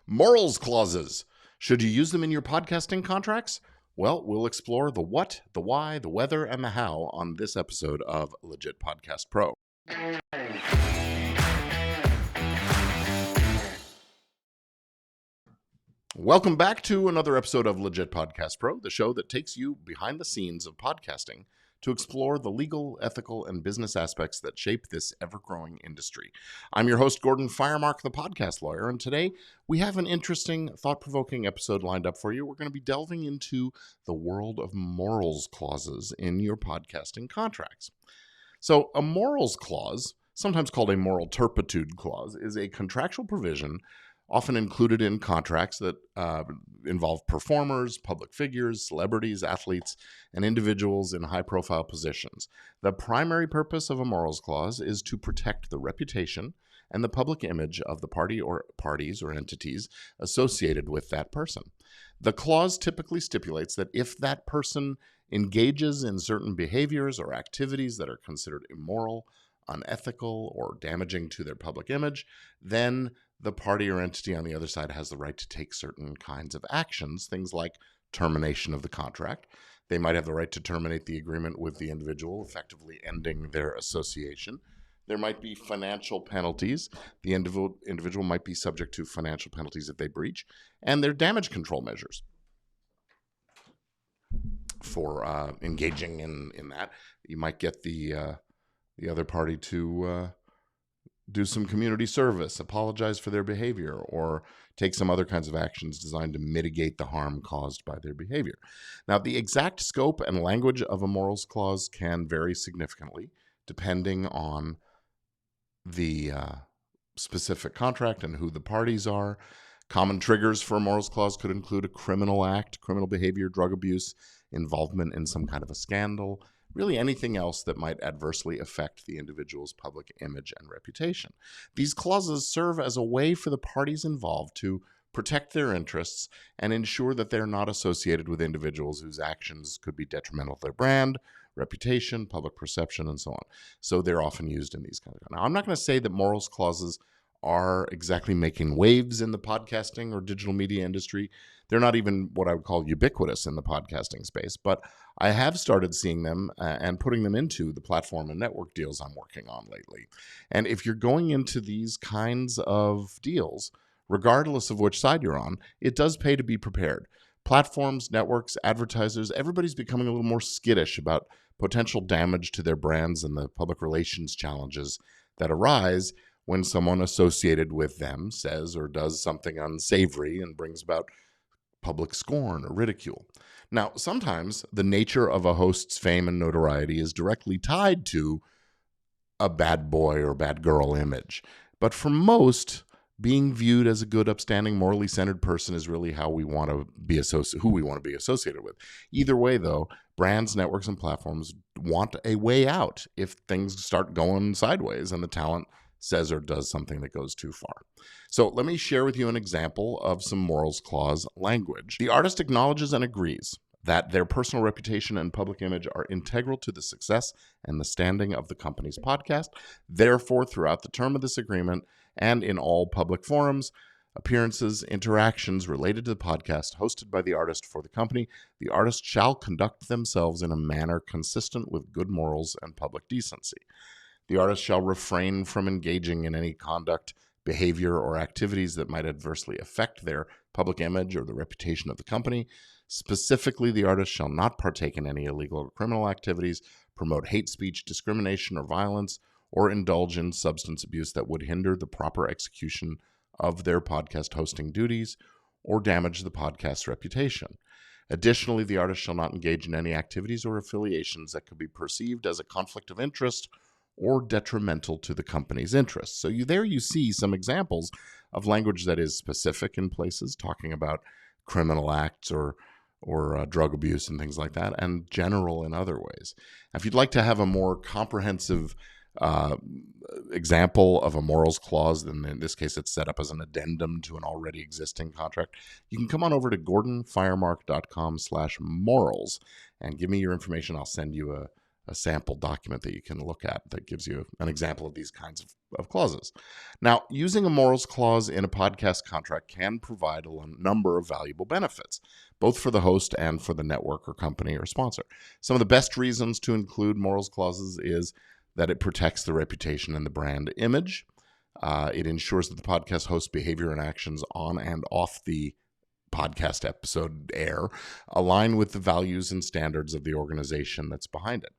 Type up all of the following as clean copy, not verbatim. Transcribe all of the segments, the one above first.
Morals clauses. Should you use them in your podcasting contracts? Well, we'll explore the what, the why, the whether, and the how on this episode of Legit Podcast Pro. Welcome back to another episode of Legit Podcast Pro, the show that takes you behind the scenes of podcasting to explore the legal, ethical, and business aspects that shape this ever-growing industry. I'm your host, Gordon Firemark, the podcast lawyer, and today we have an interesting, thought-provoking episode lined up for you. We're going to be delving into the world of morals clauses in your podcasting contracts. So a morals clause, sometimes called a moral turpitude clause, is a contractual provision often included in contracts that involve performers, public figures, celebrities, athletes, and individuals in high-profile positions. The primary purpose of a morals clause is to protect the reputation and the public image of the party or parties or entities associated with that person. The clause typically stipulates that if that person engages in certain behaviors or activities that are considered immoral, unethical, or damaging to their public image, then the party or entity on the other side has the right to take certain kinds of actions, things like termination of the contract. They might have the right to terminate the agreement with the individual, effectively ending their association. There might be financial penalties. The individual might be subject to financial penalties if they breach, and there are damage control measures for engaging in that. You might get the other party to do some community service, apologize for their behavior, or take some other kinds of actions designed to mitigate the harm caused by their behavior. Now, the exact scope and language of a morals clause can vary significantly depending on the specific contract and who the parties are. Common triggers for a morals clause could include a criminal act, criminal behavior, drug abuse, involvement in some kind of a scandal, really anything else that might adversely affect the individual's public image and reputation. These clauses serve as a way for the parties involved to protect their interests and ensure that they're not associated with individuals whose actions could be detrimental to their brand, reputation, public perception, and so on. So they're often used in these kinds of. Now, I'm not going to say that morals clauses are exactly making waves in the podcasting or digital media industry. They're not even what I would call ubiquitous in the podcasting space, but I have started seeing them and putting them into the platform and network deals I'm working on lately. And if you're going into these kinds of deals, regardless of which side you're on, it does pay to be prepared. Platforms, networks, advertisers, everybody's becoming a little more skittish about potential damage to their brands and the public relations challenges that arise when someone associated with them says or does something unsavory and brings about public scorn or ridicule. Now, sometimes the nature of a host's fame and notoriety is directly tied to a bad boy or bad girl image. But for most, being viewed as a good, upstanding, morally centered person is really how we want to be who we want to be associated with. Either way, though, brands, networks, and platforms want a way out if things start going sideways and the talent says or does something that goes too far. So let me share with you an example of some morals clause language. The artist acknowledges and agrees that their personal reputation and public image are integral to the success and the standing of the company's podcast. Therefore, throughout the term of this agreement and in all public forums, appearances, interactions related to the podcast hosted by the artist for the company, the artist shall conduct themselves in a manner consistent with good morals and public decency. The artist shall refrain from engaging in any conduct, behavior, or activities that might adversely affect their public image or the reputation of the company. Specifically, the artist shall not partake in any illegal or criminal activities, promote hate speech, discrimination, or violence, or indulge in substance abuse that would hinder the proper execution of their podcast hosting duties or damage the podcast's reputation. Additionally, the artist shall not engage in any activities or affiliations that could be perceived as a conflict of interest or detrimental to the company's interests. So there you see some examples of language that is specific in places, talking about criminal acts or drug abuse and things like that, and general in other ways. If you'd like to have a more comprehensive example of a morals clause, then in this case it's set up as an addendum to an already existing contract, you can come on over to gordonfiremark.com/morals and give me your information. I'll send you a sample document that you can look at that gives you an example of these kinds of clauses. Now, using a morals clause in a podcast contract can provide a number of valuable benefits, both for the host and for the network or company or sponsor. Some of the best reasons to include morals clauses is that it protects the reputation and the brand image. It ensures that the podcast host's behavior and actions on and off the podcast episode air align with the values and standards of the organization that's behind it.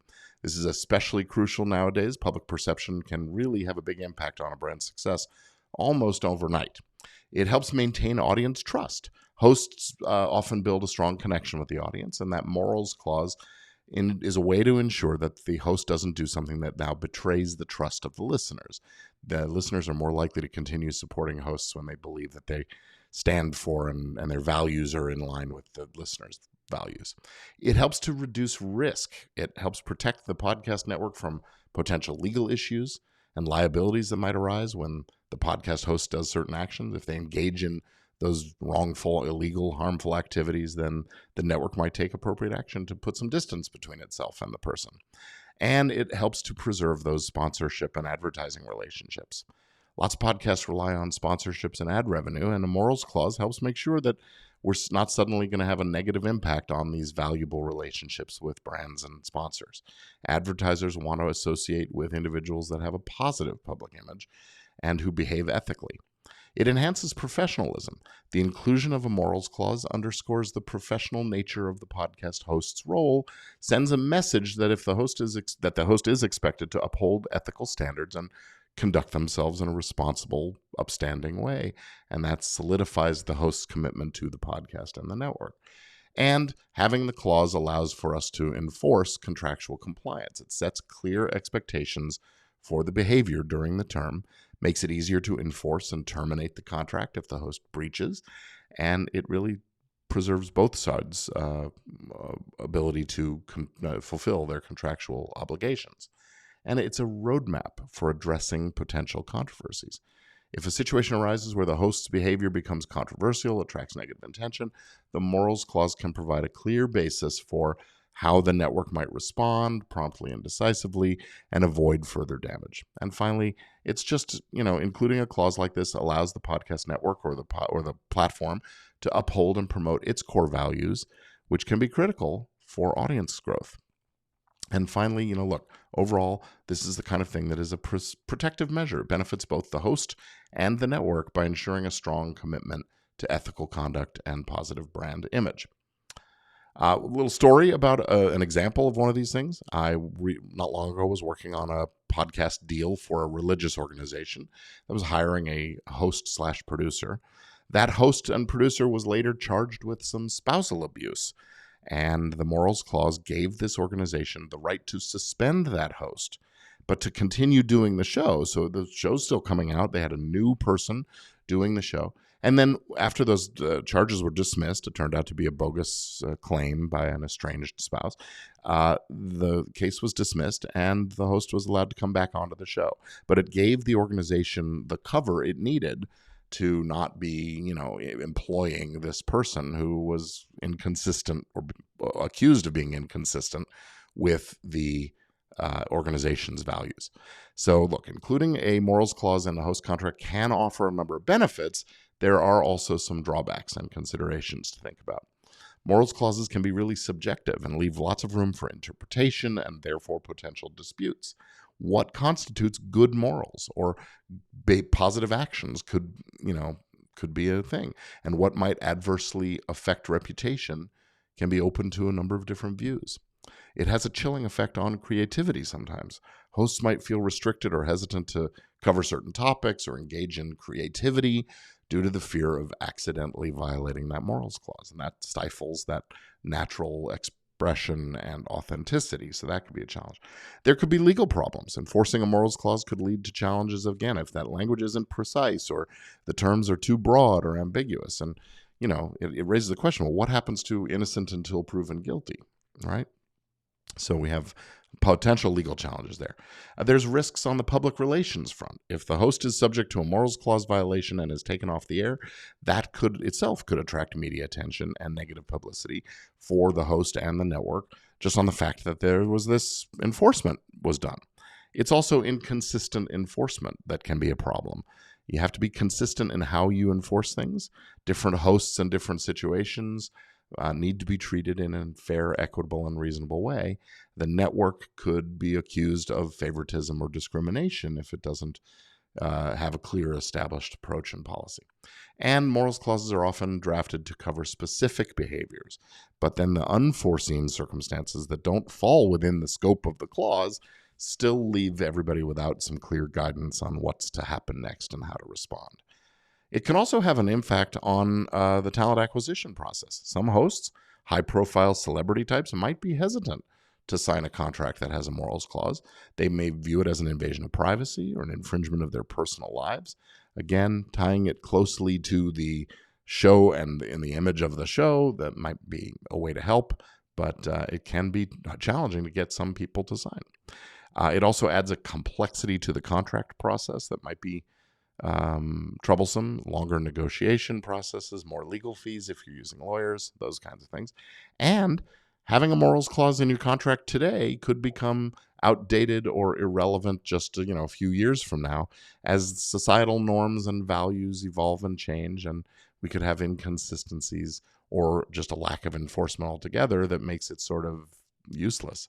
This is especially crucial nowadays. Public perception can really have a big impact on a brand's success almost overnight. It helps maintain audience trust. Hosts often build a strong connection with the audience, and that morals clause is a way to ensure that the host doesn't do something that now betrays the trust of the listeners. The listeners are more likely to continue supporting hosts when they believe that they stand for and their values are in line with the listeners' values. It helps to reduce risk. It helps protect the podcast network from potential legal issues and liabilities that might arise when the podcast host does certain actions. If they engage in those wrongful, illegal, harmful activities, then the network might take appropriate action to put some distance between itself and the person. And it helps to preserve those sponsorship and advertising relationships. Lots of podcasts rely on sponsorships and ad revenue, and a morals clause helps make sure that we're not suddenly going to have a negative impact on these valuable relationships with brands and sponsors. Advertisers want to associate with individuals that have a positive public image and who behave ethically. It enhances professionalism. The inclusion of a morals clause underscores the professional nature of the podcast host's role, sends a message that if the host is expected to uphold ethical standards and conduct themselves in a responsible, upstanding way. And that solidifies the host's commitment to the podcast and the network. And having the clause allows for us to enforce contractual compliance. It sets clear expectations for the behavior during the term, makes it easier to enforce and terminate the contract if the host breaches, and it really preserves both sides' ability to fulfill their contractual obligations. And it's a roadmap for addressing potential controversies. If a situation arises where the host's behavior becomes controversial, attracts negative attention, the morals clause can provide a clear basis for how the network might respond promptly and decisively and avoid further damage. And finally, it's just, including a clause like this allows the podcast network or the platform to uphold and promote its core values, which can be critical for audience growth. And finally, look, overall, this is the kind of thing that is a protective measure. It benefits both the host and the network by ensuring a strong commitment to ethical conduct and positive brand image. A little story about an example of one of these things. Not long ago was working on a podcast deal for a religious organization that was hiring a host/producer. That host and producer was later charged with some spousal abuse. And the morals clause gave this organization the right to suspend that host, but to continue doing the show. So the show's still coming out. They had a new person doing the show. And then after those charges were dismissed, it turned out to be a bogus claim by an estranged spouse. The case was dismissed and the host was allowed to come back onto the show. But it gave the organization the cover it needed to not be, employing this person who was inconsistent or accused of being inconsistent with the organization's values. So look, including a morals clause in the host contract can offer a number of benefits. There are also some drawbacks and considerations to think about. Morals clauses can be really subjective and leave lots of room for interpretation and therefore potential disputes. What constitutes good morals or positive actions could be a thing. And what might adversely affect reputation can be open to a number of different views. It has a chilling effect on creativity sometimes. Hosts might feel restricted or hesitant to cover certain topics or engage in creativity due to the fear of accidentally violating that morals clause. And that stifles that natural expression and authenticity. So that could be a challenge. There could be legal problems. Enforcing a morals clause could lead to challenges, again, if that language isn't precise or the terms are too broad or ambiguous. And, it raises the question, well, what happens to innocent until proven guilty, right? So we have potential legal challenges there. There's risks on the public relations front. If the host is subject to a morals clause violation and is taken off the air, that could attract media attention and negative publicity for the host and the network, just on the fact that there was this enforcement was done. It's also inconsistent enforcement that can be a problem. You have to be consistent in how you enforce things. Different hosts and different situations need to be treated in a fair, equitable, and reasonable way. The network could be accused of favoritism or discrimination if it doesn't have a clear established approach and policy. And morals clauses are often drafted to cover specific behaviors, but then the unforeseen circumstances that don't fall within the scope of the clause still leave everybody without some clear guidance on what's to happen next and how to respond. It can also have an impact on the talent acquisition process. Some hosts, high-profile celebrity types, might be hesitant to sign a contract that has a morals clause. They may view it as an invasion of privacy or an infringement of their personal lives. Again, tying it closely to the show and in the image of the show, that might be a way to help, but it can be challenging to get some people to sign. It also adds a complexity to the contract process that might be troublesome, longer negotiation processes, more legal fees if you're using lawyers, those kinds of things. And having a morals clause in your contract today could become outdated or irrelevant just a few years from now as societal norms and values evolve and change, and we could have inconsistencies or just a lack of enforcement altogether that makes it sort of useless.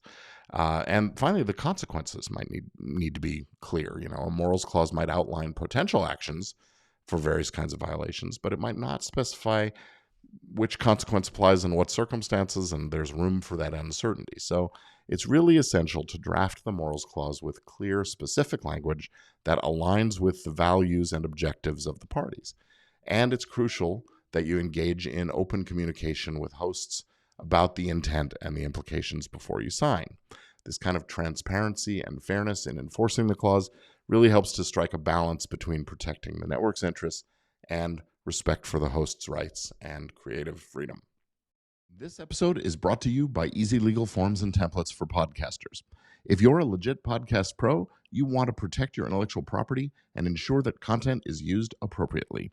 And finally, the consequences might need to be clear. A morals clause might outline potential actions for various kinds of violations, but it might not specify which consequence applies in what circumstances, and there's room for that uncertainty. So it's really essential to draft the morals clause with clear, specific language that aligns with the values and objectives of the parties. And it's crucial that you engage in open communication with hosts about the intent and the implications before you sign. This kind of transparency and fairness in enforcing the clause really helps to strike a balance between protecting the network's interests and respect for the host's rights and creative freedom. This episode is brought to you by Easy Legal Forms and Templates for Podcasters. If you're a legit podcast pro, you want to protect your intellectual property and ensure that content is used appropriately.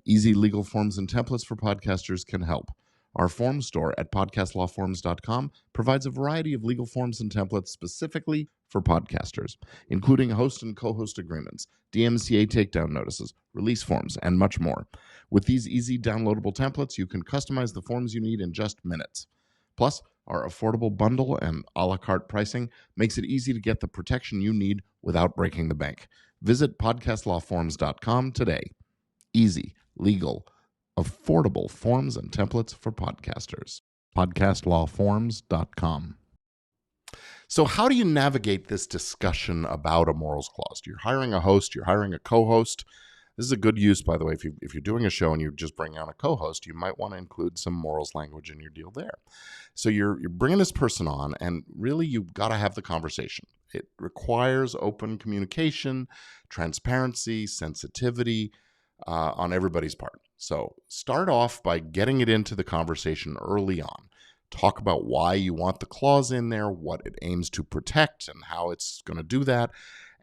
Easy Legal Forms and Templates for Podcasters can help. Our form store at podcastlawforms.com provides a variety of legal forms and templates specifically for podcasters, including host and co-host agreements, DMCA takedown notices, release forms, and much more. With these easy downloadable templates, you can customize the forms you need in just minutes. Plus, our affordable bundle and a la carte pricing makes it easy to get the protection you need without breaking the bank. Visit podcastlawforms.com today. Easy, legal, affordable forms and templates for podcasters. Podcastlawforms.com. So how do you navigate this discussion about a morals clause? You're hiring a host, you're hiring a co-host. This is a good use, by the way. If you're doing a show and you just bring on a co-host, you might want to include some morals language in your deal there. So you're bringing this person on, and really you've got to have the conversation. It requires open communication, transparency, sensitivity on everybody's part. So start off by getting it into the conversation early on. Talk about why you want the clause in there, what it aims to protect, and how it's going to do that,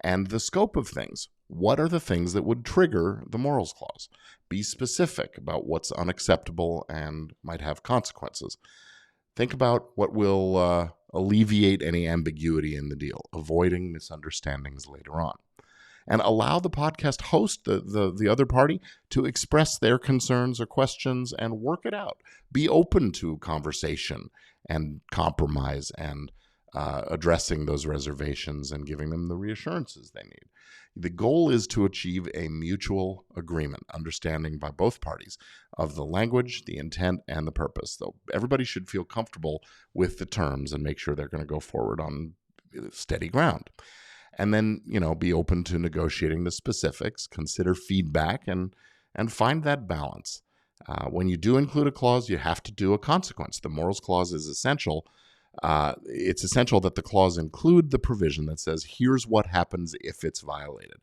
and the scope of things. What are the things that would trigger the morals clause? Be specific about what's unacceptable and might have consequences. Think about what will alleviate any ambiguity in the deal, avoiding misunderstandings later on. And allow the podcast host, the other party, to express their concerns or questions and work it out. Be open to conversation and compromise and addressing those reservations and giving them the reassurances they need. The goal is to achieve a mutual agreement, understanding by both parties of the language, the intent, and the purpose. So everybody should feel comfortable with the terms and make sure they're going to go forward on steady ground. And then, be open to negotiating the specifics, consider feedback, and find that balance. When you do include a clause, you have to do a consequence. The morals clause is essential. It's essential that the clause include the provision that says, here's what happens if it's violated.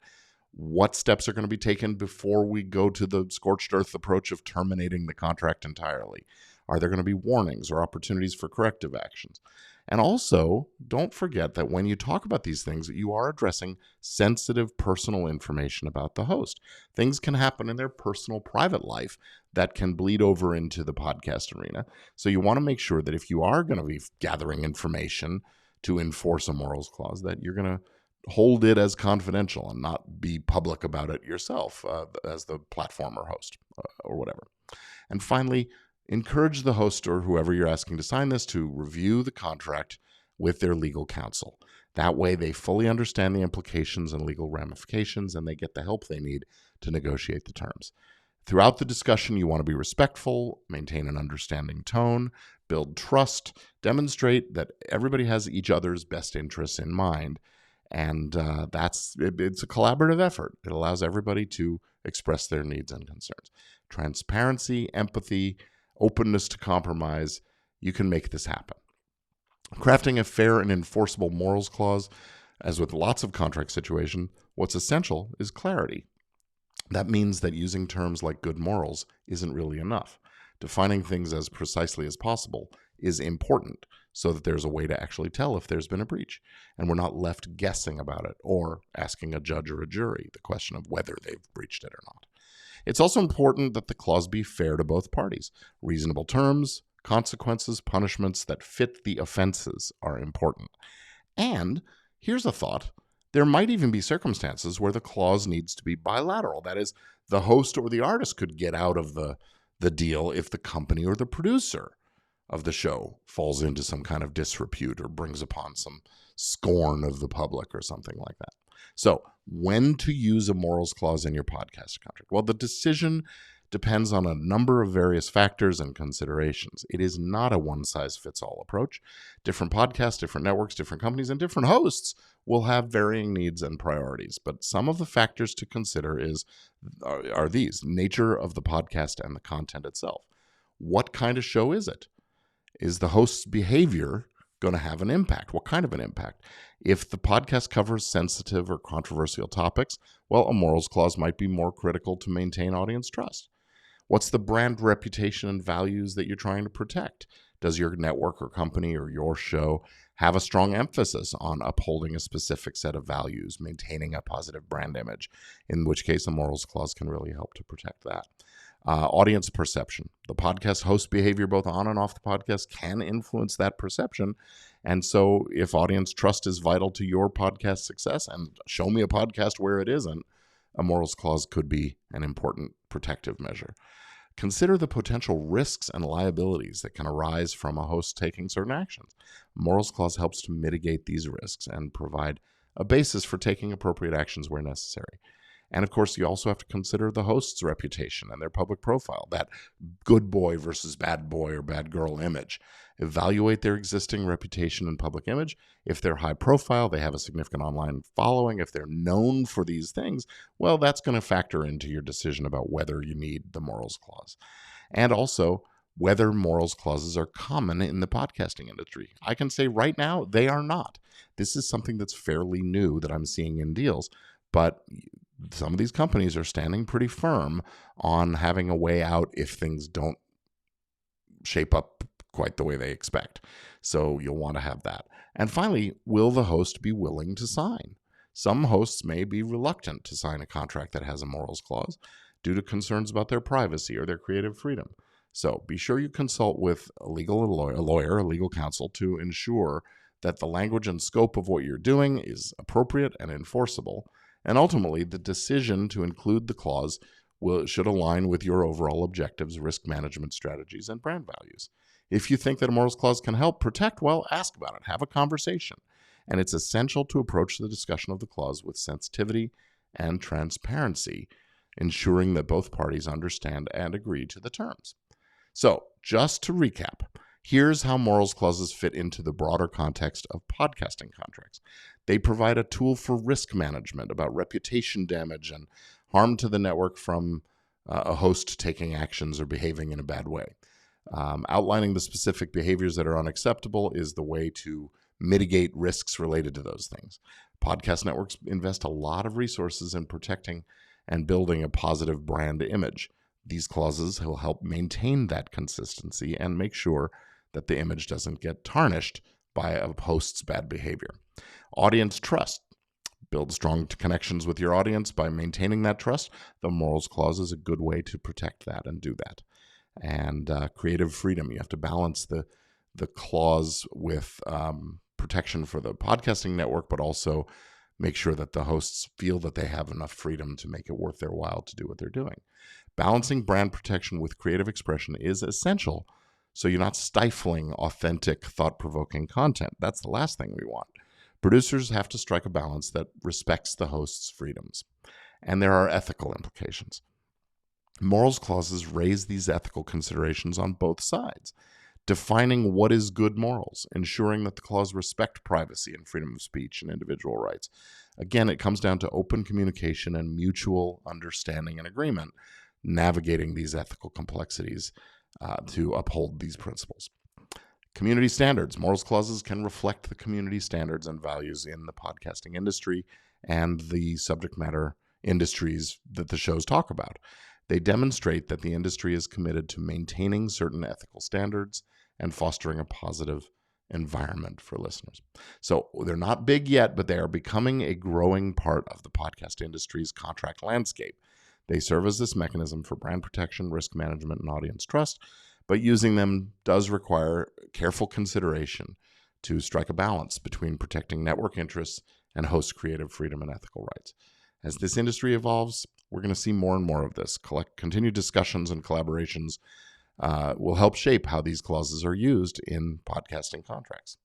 What steps are going to be taken before we go to the scorched earth approach of terminating the contract entirely? Are there going to be warnings or opportunities for corrective actions? And also, don't forget that when you talk about these things, you are addressing sensitive personal information about the host. Things can happen in their personal private life that can bleed over into the podcast arena. So you want to make sure that if you are going to be gathering information to enforce a morals clause, that you're going to hold it as confidential and not be public about it yourself as the platform or host or whatever. And finally, encourage the host or whoever you're asking to sign this to review the contract with their legal counsel. That way they fully understand the implications and legal ramifications, and they get the help they need to negotiate the terms. Throughout the discussion, you want to be respectful, maintain an understanding tone, build trust, demonstrate that everybody has each other's best interests in mind. And it's a collaborative effort. It allows everybody to express their needs and concerns. Transparency, empathy, openness to compromise, you can make this happen. Crafting a fair and enforceable morals clause, as with lots of contract situations, what's essential is clarity. That means that using terms like good morals isn't really enough. Defining things as precisely as possible is important so that there's a way to actually tell if there's been a breach, and we're not left guessing about it or asking a judge or a jury the question of whether they've breached it or not. It's also important that the clause be fair to both parties. Reasonable terms, consequences, punishments that fit the offenses are important. And here's a thought. There might even be circumstances where the clause needs to be bilateral. That is, the host or the artist could get out of the deal if the company or the producer of the show falls into some kind of disrepute or brings upon some scorn of the public or something like that. So, when to use a morals clause in your podcast contract? Well, the decision depends on a number of various factors and considerations. It is not a one-size-fits-all approach. Different podcasts, different networks, different companies, and different hosts will have varying needs and priorities. But some of the factors to consider are these: nature of the podcast and the content itself. What kind of show is it? Is the host's behavior going to have an impact? What kind of an impact? If the podcast covers sensitive or controversial topics, well, a morals clause might be more critical to maintain audience trust. What's the brand reputation and values that you're trying to protect? Does your network or company or your show have a strong emphasis on upholding a specific set of values, maintaining a positive brand image, in which case a morals clause can really help to protect that. Audience perception. The podcast host behavior, both on and off the podcast, can influence that perception. And so if audience trust is vital to your podcast success, and show me a podcast where it isn't, a morals clause could be an important protective measure. Consider the potential risks and liabilities that can arise from a host taking certain actions. A morals clause helps to mitigate these risks and provide a basis for taking appropriate actions where necessary. And of course, you also have to consider the host's reputation and their public profile, that good boy versus bad boy or bad girl image. Evaluate their existing reputation and public image. If they're high profile, they have a significant online following, if they're known for these things, well, that's going to factor into your decision about whether you need the morals clause. And also, whether morals clauses are common in the podcasting industry. I can say right now, they are not. This is something that's fairly new that I'm seeing in deals, but some of these companies are standing pretty firm on having a way out if things don't shape up quite the way they expect. So you'll want to have that. And finally, will the host be willing to sign? Some hosts may be reluctant to sign a contract that has a morals clause due to concerns about their privacy or their creative freedom. So be sure you consult with a lawyer, a legal counsel, to ensure that the language and scope of what you're doing is appropriate and enforceable. And ultimately, the decision to include the clause should align with your overall objectives, risk management strategies, and brand values. If you think that a morals clause can help protect, well, ask about it. Have a conversation. And it's essential to approach the discussion of the clause with sensitivity and transparency, ensuring that both parties understand and agree to the terms. So, just to recap, here's how morals clauses fit into the broader context of podcasting contracts. They provide a tool for risk management about reputation damage and harm to the network from a host taking actions or behaving in a bad way. Outlining the specific behaviors that are unacceptable is the way to mitigate risks related to those things. Podcast networks invest a lot of resources in protecting and building a positive brand image. These clauses will help maintain that consistency and make sure that the image doesn't get tarnished by a host's bad behavior. Audience trust. Build strong connections with your audience by maintaining that trust. The morals clause is a good way to protect that and do that. And creative freedom. You have to balance the clause with protection for the podcasting network, but also make sure that the hosts feel that they have enough freedom to make it worth their while to do what they're doing. Balancing brand protection with creative expression is essential, so you're not stifling authentic, thought-provoking content. That's the last thing we want. Producers have to strike a balance that respects the host's freedoms. And there are ethical implications. Morals clauses raise these ethical considerations on both sides, defining what is good morals, ensuring that the clause respect privacy and freedom of speech and individual rights. Again, it comes down to open communication and mutual understanding and agreement, navigating these ethical complexities to uphold these principles. Community standards. Morals clauses can reflect the community standards and values in the podcasting industry and the subject matter industries that the shows talk about. They demonstrate that the industry is committed to maintaining certain ethical standards and fostering a positive environment for listeners. So they're not big yet, but they are becoming a growing part of the podcast industry's contract landscape. They serve as this mechanism for brand protection, risk management, and audience trust, but using them does require careful consideration to strike a balance between protecting network interests and host creative freedom and ethical rights. As this industry evolves, we're going to see more and more of this. Continued discussions and collaborations will help shape how these clauses are used in podcasting contracts.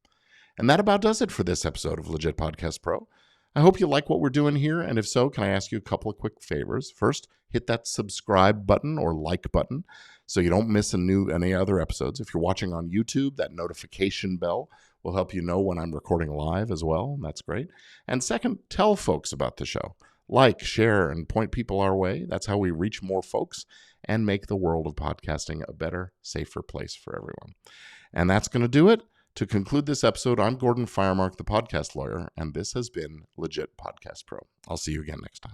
And that about does it for this episode of Legit Podcast Pro. I hope you like what we're doing here, and if so, can I ask you a couple of quick favors? First, hit that subscribe button or like button so you don't miss any other episodes. If you're watching on YouTube, that notification bell will help you know when I'm recording live as well. That's great. And second, tell folks about the show. Like, share, and point people our way. That's how we reach more folks and make the world of podcasting a better, safer place for everyone. And that's going to do it. To conclude this episode, I'm Gordon Firemark, the podcast lawyer, and this has been Legit Podcast Pro. I'll see you again next time.